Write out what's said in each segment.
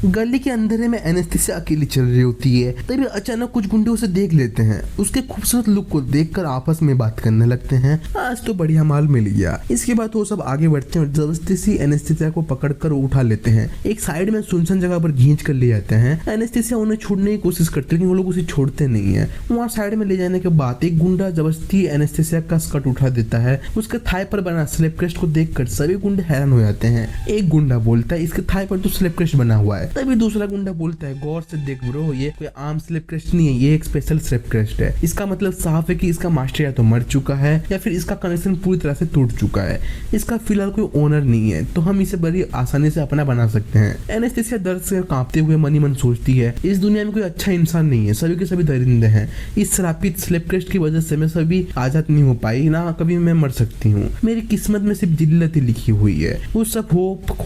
गली के अंधेरे में एनेस्थीसिया अकेली चल रही होती है। तभी अचानक कुछ गुंडे उसे देख लेते हैं। उसके खूबसूरत लुक को देखकर आपस में बात करने लगते हैं। आज तो बढ़िया माल मिल गया। इसके बाद वो सब आगे बढ़ते हैं और जबरदस्ती से एनेस्थीसिया को पकड़कर उठा लेते हैं। एक साइड में सुनसान जगह पर खींच कर ले जाते हैं। एनेस्थीसिया उन्हें छोड़ने की कोशिश करते हैं लेकिन वो लोग उसे छोड़ते नहीं है। वहाँ साइड में ले जाने के बाद एक गुंडा जबरदस्ती एनेस्थीसिया का स्कर्ट उठा देता है। उसके थाई पर बना स्लिप क्रेस्ट को देखकर सभी गुंडे हैरान हो जाते हैं। एक गुंडा बोलता है इसके थाई पर तो स्लिप क्रेस्ट बना हुआ है। तभी दूसरा गुंडा बोलता है गौर से देख ब्रो, ये कोई आम स्लिप क्रेस्ट नहीं है, ये एक स्पेशल स्लिप क्रेस्ट है। इसका मतलब साफ है कि इसका मास्टर या तो मर चुका है या फिर इसका कनेक्शन पूरी तरह से टूट चुका है। इसका फिलहाल कोई ओनर नहीं है तो हम इसे बड़ी आसानी से अपना बना सकते हैं। एनेस्थीसिया दर्द से कांपते हुए मनी मन सोचती है इस दुनिया में कोई अच्छा इंसान नहीं है, सभी के सभी दरिंदे हैं। इस श्रापित स्लिप क्रेस्ट की वजह से मैं सभी आजाद नहीं हो पाई, ना कभी मैं मर सकती हूँ। मेरी किस्मत में सिर्फ जिल्लत ही लिखी हुई है। वो सब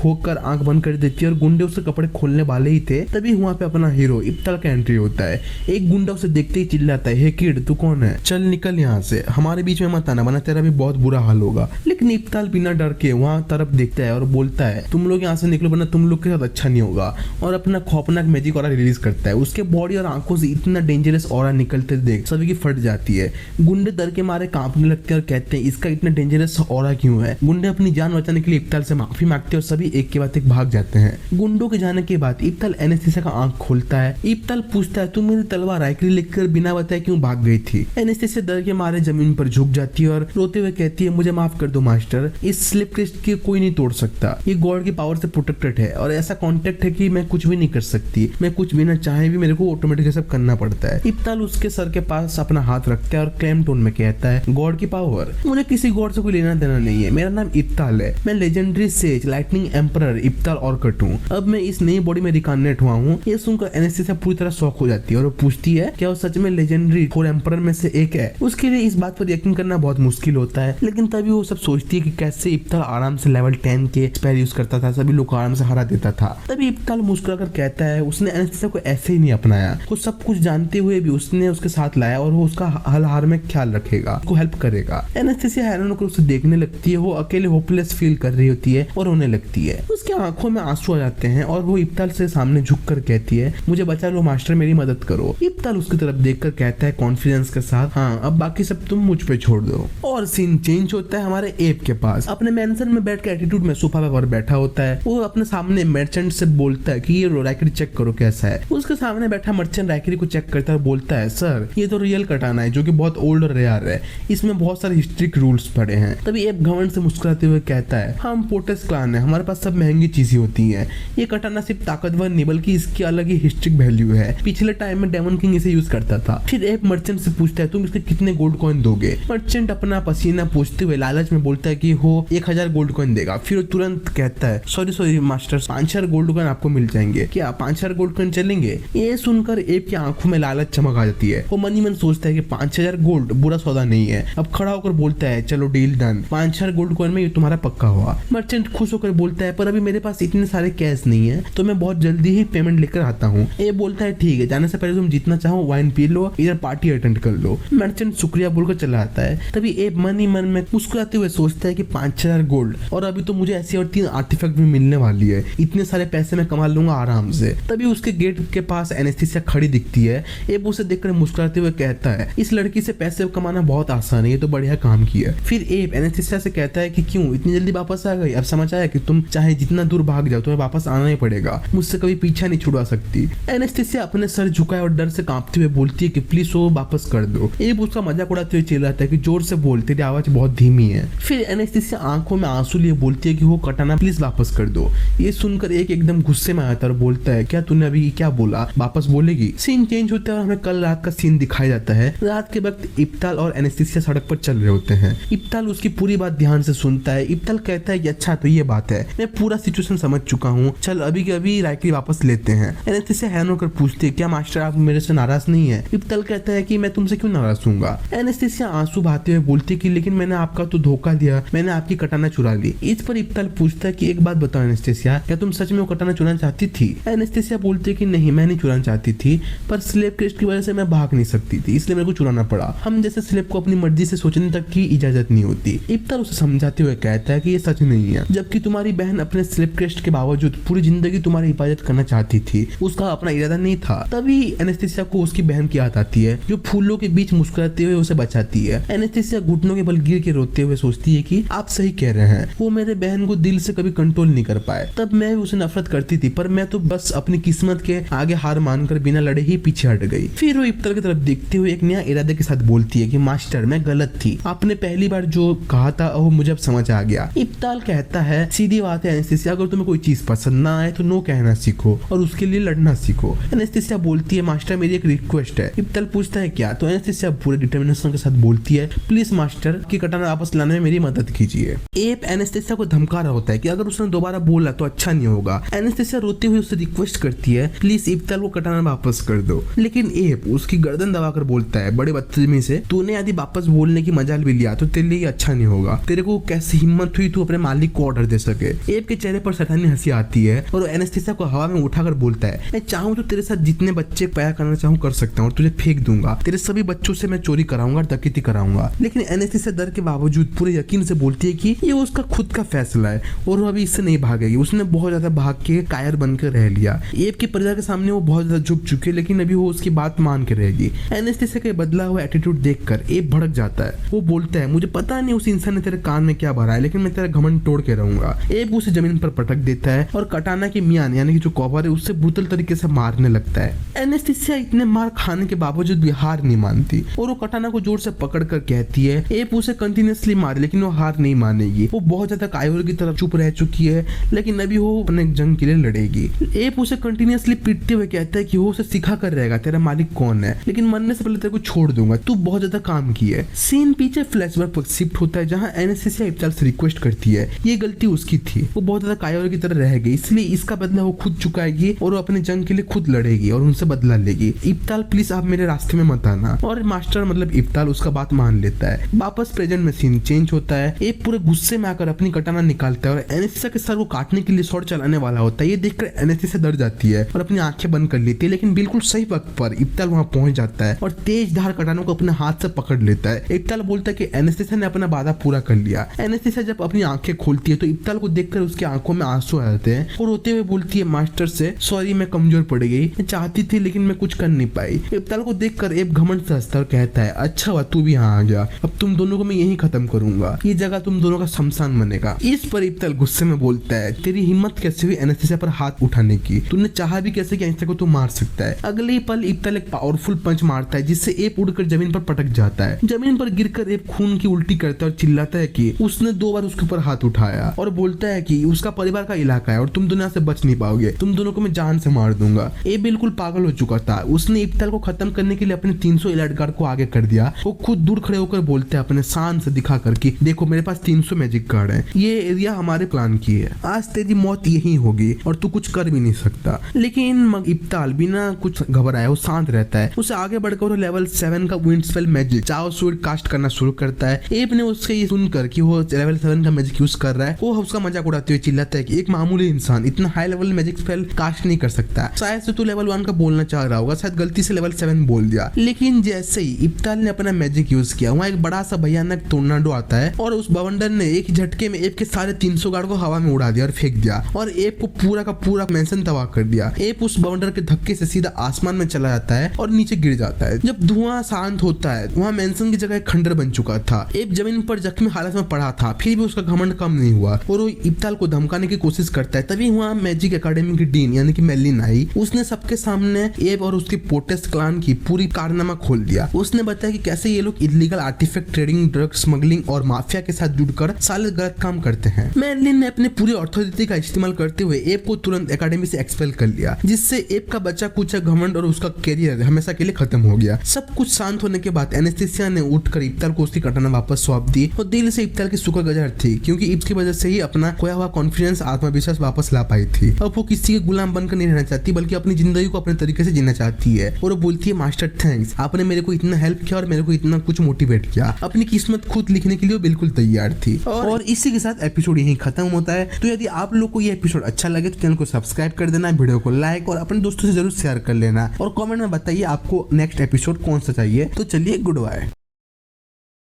होकर आंख बंद कर देती है और गुंडे उसे कपड़े खोलने वाले ही थे तभी वहाँ पे अपना हीरो इब्ताल का एंट्री होता है। एक गुंडा उसे देखते ही चिल्लाता है, हे किड तू कौन है, चल निकल यहाँ से, हमारे बीच में मत आना वरना तेरा भी बहुत बुरा हाल होगा। लेकिन इब्ताल बिना डर के वहाँ तरफ देखता है और बोलता है तुम लोग यहाँ से निकलो वरना तुम लोग के साथ अच्छा नहीं होगा, और अपना खौफनाक मैजिक ऑरा रिलीज करता है। उसके बॉडी और आंखों से इतना डेंजरस ऑरा निकलते देख सभी की फट जाती है। गुंडे डर के मारे कांपने लगते हैं और कहते हैं इसका इतना डेंजरस ऑरा क्यों है। गुंडे अपनी जान बचाने के लिए इब्ताल से माफी मांगते हैं और सभी एक के बाद एक भाग जाते हैं। गुंडों के जाने के बाद इब्ताल एनेस्थीसिया का आंख खोलता है। इब्ताल पूछता है तू मेरी तलवार राइफल लेकर बिना बताए क्यों भाग गई थी। एनेस्थीसिया डर के मारे जमीन पर झुक जाती है और रोते हुए कहती है मुझे माफ कर दो मास्टर, इस स्लिप क्रेस्ट की कोई नहीं तोड़ सकता, ये गॉड की पावर से प्रोटेक्टेड है और ऐसा कॉन्टेक्ट है कि मैं कुछ भी नहीं कर सकती, मैं कुछ भी ना चाहे भी मेरे को ऑटोमेटिक सब करना पड़ता है। इब्ताल उसके सर के पास अपना हाथ रखता है और क्लेम टोन में कहता है गॉड की पावर, मुझे किसी गॉड से कोई लेना देना नहीं है, मेरा नाम इब्ताल है, मैं लेजेंडरी सेज लाइटनिंग एम्परर इब्ताल ऑर्कट हूँ, अब मैं इस नई बॉडी में रिकार्नेट हुआ हूँ। ये सुनकर एनेस्थीसिया पूरी तरह शॉक हो जाती है और वो पूछती है क्या वो सच में लेजेंडरी 4 एम्परर में से एक है। उसके लिए इस बात पर यकीन करना बहुत मुश्किल होता है लेकिन तभी वो सब सोचती है कि कैसे इब्ताल आराम से लेवल 10 के स्पेल यूज करता था, सभी लोग आराम से हरा देता था। तभी इब्ताल मुस्कुराकर कहता है उसने एनेस्थीसिया को ऐसे ही नहीं अपनाया, वो सब कुछ जानते हुए भी उसने उसके साथ लाया और वो उसका हल हार में ख्याल रखेगा, उसको हेल्प करेगा। एनेस्थीसिया हैरान होकर उसे देखने लगती है। वो अकेले होपलेस फील कर रही होती है और रोने लगती है। उसके आंखों में आंसू आ जाते हैं और वो इब्ताल से सामने झुककर कहती है मुझे बचा लो मास्टर, मेरी मदद करो। इब्ताल उसकी तरफ देखकर कहता है कॉन्फिडेंस के साथ हाँ अब बाकी सब तुम मुझ पे छोड़ दो। और सीन चेंज होता है हमारे एप के पास। अपने मेंशन में बैठ के एटीट्यूड में सोफा पर बैठा होता है। वो अपने सामने मर्चेंट से बोलता है कि ये राइकरी चेक करो कैसा है। उसके सामने बैठा मर्चेंट राइकरी को चेक करता है और बोलता है सर ये तो रियल कटाना है जो कि बहुत ओल्ड और रेयर है, इसमें बहुत सारे हिस्ट्रिक रूल्स पड़े हैं। तभी एप घमंड से मुस्कुराते हुए कहता है हम पोर्टेस क्लान है, हमारे पास सब महंगी चीजें होती हैं, ये कटाना सिर्फ ताकतवर नहीं बल्कि इसकी अलग ही हिस्ट्रिक वैल्यू है, पिछले टाइम में डेमन किंग इसे यूज करता था। फिर एप मर्चेंट से पूछता है तुम इसके कितने गोल्ड कॉइन दोगे। मर्चेंट अपना पसीना पोंछते हुए लालच में बोलता है कि वो 1000 गोल्ड कॉइन देगा। फिर वो तुरंत कहता है सॉरी मास्टर 5000 गोल्ड कॉइन आपको मिल जाएंगे, क्या 5000 गोल्ड कॉइन चलेंगे। ये सुनकर एप की आंखों में लालच चमक आ जाती है। वो मनी मन सोचता है कि 5000 गोल्ड बुरा सौदा नहीं है। अब खड़ा होकर बोलता है चलो डील डन, 5000 गोल्ड कॉइन में ये तुम्हारा पक्का हुआ। मर्चेंट खुश होकर बोलता है पर अभी मेरे पास इतने सारे कैश नहीं है तो मैं बहुत जल्दी ही पेमेंट लेकर आता हूँ। ये बोलता है ठीक है, जाने से पहले तुम जितना चाहो वाइन पी लो, इधर पार्टी अटेंड कर लो। मर्चेंट शुक्रिया बोलकर चला आता है। तभी एप मन ही मन में मुस्कुराते हुए सोचता है कि 5000 गोल्ड और अभी तो मुझे ऐसी और 3 आर्टिफैक्ट भी मिलने वाली है, इतने सारे पैसे मैं कमा लूंगा आराम से। तभी उसके गेट के पास एनेस्थीसिया खड़ी दिखती है। एप उसे देखकर मुस्कुराते हुए कहता है इस लड़की से पैसे कमाना बहुत आसान है, ये तो बढ़िया काम किया। फिर एप एनेस्थीसिया से कहता है कि क्यों इतनी जल्दी वापस आ गई, अब समझ आया कि तुम चाहे जितना दूर भाग जाओ तुम्हें वापस आना ही पड़ेगा, मुझसे कभी पीछा नहीं छुड़वा सकती। एनेस्थीसिया अपने सर झुकाए और डर से कांपते हुए बोलती है कि प्लीज वो वापस कर दो। एप उसका मजाक उड़ाते हुए चिल्लाता है कि जोर से बोल, तेरी आवाज बहुत धीमी है। फिर एनेस्थीसिया आंखों में आंसू लिए बोलती है कि वो कटाना प्लीज वापस कर दो। ये सुनकर एक एकदम गुस्से में आता है और बोलता है क्या तूने अभी क्या बोला, वापस बोलेगी। सीन चेंज होता है और हमें कल रात का सीन दिखाया जाता है। रात के वक्त इब्ताल और एनेस्थीसिया सड़क पर चल रहे होते हैं। इब्ताल उसकी पूरी बात ध्यान से सुनता है। इब्ताल कहता है कि अच्छा तो ये बात है, मैं पूरा सिचुएशन समझ चुका हूँ, चल अभी के अभी राइकरी वापस लेते हैं। एनेस्थीसिया हैरान होकर पूछती है क्या मास्टर आप मेरे से नाराज नहीं है। इब्ताल कहता है कि मैं तुमसे क्यों नाराज हूँगा। एनेस्थीसिया आंसू बहाते हुए बोलती है कि लेकिन मैंने आपका तो धोखा दिया, मैंने आपकी कटाना चुरा ली। इस पर इब्ताल पूछता है कि एक बात बताओ एनेस्थीसिया, क्या तुम सच में वो कटाना चुराना चाहती थी। एनेस्थीसिया बोलती है कि नहीं मैं नहीं चुराना चाहती थी, पर स्लेव क्रेस्ट की वजह से मैं भाग नहीं सकती थी इसलिए मेरे को चुराना पड़ा। हम जैसे स्लेव को अपनी मर्जी से सोचने तक की इजाजत नहीं होती। इब्ताल उसे समझाते हुए कहता है कि ये सच नहीं है, जबकि तुम्हारी बहन अपने स्लेव क्रेस्ट के बावजूद पूरी जिंदगी तुम्हारी हिफाजत करना चाहती थी, उसका अपना इरादा नहीं था। तभी एनेस्थीसिया को उसकी बहन की याद आती है जो फूलों के बीच मुस्कुराते हुए उसे बचाती है। एनेस्थीसिया घुटनों के बल गिर के रोते हुए सोचती है कि आप सही कह रहे हैं, वो मेरे बहन को दिल से कभी कंट्रोल नहीं कर पाए। तब मैं उसे नफरत करती थी, पर मैं तो बस अपनी किस्मत के आगे हार मानकर बिना लड़े ही पीछे हट गई। फिर वो इब्ताल की तरफ देखते हुए एक नया इरादे के साथ बोलती है कि मास्टर मैं गलत थी, आपने पहली बार जो कहा था वो मुझे अब समझ आ गया। इब्ताल कहता है सीधी बात है एनेस्थीसिया, अगर तुम्हें कोई चीज पसंद ना आए तो नो कहना सीखो और उसके लिए लड़ना सीखो। एनेस्थीसिया बोलती है मास्टर मेरी एक रिक्वेस्ट है। इब्ताल पूछता है क्या, तो एनेस्थीसिया पूरे डिटर्मिनेशन के साथ बोलती है प्लीज मास्टर की कटाना वापस लाने में मेरी मदद कीजिए। एप एनेस्थीसिया को धमका रहा होता है कि अगर उसने दोबारा बोला तो अच्छा नहीं होगा। एनेस्थीसिया रोते हुए उससे रिक्वेस्ट करती है प्लीज इब्ताल को कटाना वापस कर दो, लेकिन एप उसकी गर्दन दबाकर बोलता है बड़े बदतमीजी से तूने यदि वापस बोलने की मजाल भी लिया तो तेरे लिए अच्छा नहीं होगा। तेरे को कैसी हिम्मत हुई तू अपने मालिक को ऑर्डर दे सके। एप के चेहरे पर शैतानी हंसी आती है और एनेस्थीसिया को हवा में उठाकर बोलता है मैं चाहूँ तो तेरे साथ जितने बच्चे पैदा करना चाहूँ कर सकता हूँ और तुझे फेंक दूंगा। तेरे सभी बच्चों से मैं चोरी कराऊंगा और डकैती कराऊंगा। लेकिन एनेस्थीसिया डर के बावजूद पूरे यकीन से बोलती है कि ये उसका खुद का फैसला है और वो अभी इससे नहीं भागेगी। उसने बहुत ज्यादा भाग के कायर बनकर रह लिया। एप के परिवार के सामने वो बहुत ज्यादा झुक चुके, लेकिन अभी वो उसकी बात मान के रहेगी। एनेस्थीसिया का बदला हुआ एटीट्यूड देखकर एप भड़क जाता है। वो बोलता है मुझे पता नहीं उस इंसान ने तेरे कान में क्या भरा है, लेकिन मैं तेरा घमंड तोड़ के रहूंगा। एप उसे जमीन पर पटक देता है और कटाना के मियान यानी कि जो कॉपर है उससे ब्रूटल तरीके से मारने लगता है। एनेस्थीसिया इतने मार खाने के बावजूद भी हार नहीं मानती और वो कटाना को जोर से पकड़ कर कहती है एप उसे कंटिन्यूअसली मारे लेकिन वो हार नहीं मानेगी। वो बहुत ज्यादा कायोर की तरफ चुप रह चुकी है, लेकिन अभी वो अपने जंग के लिए लड़ेगी। एप उसे कंटिन्यूअसली पीटते हुए कहता है कि वो उसे सिखा कर रहेगा तेरा मालिक कौन है, लेकिन मरने से पहले तेरे को छोड़ दूंगा, तू बहुत ज्यादा काम की है। सीन पीछे फ्लैशबैक पर शिफ्ट होता है जहां एनेस्थीसिया इब्ताल से रिक्वेस्ट करती है ये गलती उसकी थी, वो बहुत ज्यादा कायोर की तरह रह गई, इसलिए इसका बदला वो खुद चुकाएगी और वो अपने जंग के लिए खुद लड़ेगी और उनसे बदला लेगी। इब्ताल प्लीज आप मेरे रास्ते में मत आना। और मास्टर मतलब इब्ताल उसका बात मान लेता है। वापस प्रेजेंट में सीन चेंज होता है। एक पूरे गुस्से में आकर अपनी कटाना निकालता है और एनेस्थीसिया के सर को काटने के लिए शॉट चलाने वाला होता है। ये देखकर एनेस्थीसिया डर जाती है और अपनी आंखें बंद कर लेती है, लेकिन बिल्कुल सही वक्त पर इब्ताल वहां पहुंच जाता है और तेज धार कटानों को अपने हाथ से पकड़ लेता है। इब्ताल बोलता है कि एनेस्थीसिया ने अपना वादा पूरा कर लिया। एनेस्थीसिया जब अपनी आंखें खोलती है तो इब्ताल को देखकर उसकी आंखों में आंसू आ जाते हैं और रोते हुए बोलती है मास्टर से सॉरी मैं कमजोर पड़ गई, मैं चाहती थी लेकिन मैं कुछ कर नहीं पाई। इब्ताल को देखकर एक घमंड से हंसता और कहता है अच्छा हुआ तू भी यहाँ आ गया, अब तुम दोनों को मैं यही खत्म करूंगा, ये जगह तुम दोनों का शमशान बनेगा। इस पर इब्ताल गुस्से में बोलता है तेरी हिम्मत कैसे हुई एनेस्थीसिया पर हाथ उठाने की, तूने चाहा भी कैसे कि एनेस्थीसिया को तू मार सकता है। अगले ही पल इब्ताल एक पावरफुल पंच मारता है जिससे एप उड़कर जमीन पर पटक जाता है। जमीन पर गिरकर एप खून की उल्टी करता है और चिल्लाता है कि उसने 2 बार उसके ऊपर हाथ उठाया और बोलता है कि उसका परिवार का इलाका है और तुम दुनिया से बच नहीं पाओगे, तुम दोनों को मैं जान से मार दूंगा। ये बिल्कुल पागल हो चुका था। उसने इब्ताल को खत्म करने के लिए अपने 300 एलाइट गार्ड को आगे कर दिया। वो खुद दूर खड़े होकर बोलते हैं अपने शान से दिखा करके देखो मेरे पास 300 मैजिक गार्ड है, ये एरिया हमारे प्लान की है, आज तेरी मौत यही होगी और तू कुछ कर भी नहीं सकता। लेकिन इब्ताल बिना कुछ घबराए वो शांत रहता है। उसे आगे बढ़कर लेवल 7 का विंड स्पेल मैजिक चाओ स्वीट कास्ट करना शुरू करता है। एप ने उससे ये सुनकर कि वो लेवल 7 का मैजिक यूज कर रहा है वो उसका मजाक उड़ाते हुए चिल्लाता है कि एक मामूली इंसान इतना high level magic spell cast नहीं कर सकता, शायद से तू लेवल 1 का बोलना चाह रहा होगा, शायद गलती से लेवल 7 बोल दिया। लेकिन जैसे ही इब्ताल ने अपना मैजिक यूज किया वहाँ एक बड़ा सा भयानक टोर्नाडो आता है और उस बवंडर ने एक झटके में एप के सारे 300 गार्ड को हवा में उड़ा दिया और फेंक दिया और एप को पूरा का पूरा मेंशन तबाह कर दिया। एप उस बवंडर के धक्के से सीधा आसमान में चला जाता है और नीचे गिर जाता है। जब धुआं शांत होता है वहाँ मेंशन की जगह एक खंडर बन चुका था। एप जमीन पर जख्मी हालत में पड़ा था, फिर भी उसका घमंड कम नहीं हुआ और वो इब्ताल को धमकाने की कोशिश करता है। तभी वहाँ मैजिक एकेडमी की डीन यानी कि मेलिन आई। उसने सबके सामने एप और उसके पोटेस्ट क्लान की पूरी कारनामा खोल दिया। उसने बताया कि कैसे ये लोग illegal artifact trading, drug smuggling और माफिया के साथ जुड़कर साले गलत काम करते हैं। मेलिन ने अपने पूरी अथॉरिटी का इस्तेमाल करते हुए एप को तुरंत एकेडमी से एक्सपेल कर लिया, जिससे एप का बच्चा कुचा घमंड और उसका कैरियर हमेशा के लिए खत्म हो गया। सब कुछ शांत होने के बाद एनेस्थीसिया ने उठकर इब्ताल को उसकी कटाना वापस सौंप दी और दिल से इब्ताल की शुक्रगुजार थी क्योंकि इसकी वजह से ही अपना खोया हुआ कॉन्फिडेंस, आत्मविश्वास वापस ला पाई थी। अब वो किसी के गुलाम बनकर नहीं रहना चाहती बल्कि अपनी जिंदगी को अपने तरीके से जीना चाहती है। और वो बोलती है मास्टर थैंक्स, आपने मेरे को इतना हेल्प किया और मेरे को इतना कुछ मोटिवेट किया। अपनी किस्मत खुद लिखने के लिए वो बिल्कुल तैयार थी। और इसी के साथ एपिसोड यहीं खत्म होता है। तो यदि आप लोग को ये एपिसोड अच्छा लगे तो चैनल को सब्सक्राइब कर देना, वीडियो को लाइक और अपने दोस्तों से जरूर शेयर कर लेना और कमेंट में बताइए आपको नेक्स्ट एपिसोड कौन सा चाहिए। तो चलिए गुड बाय।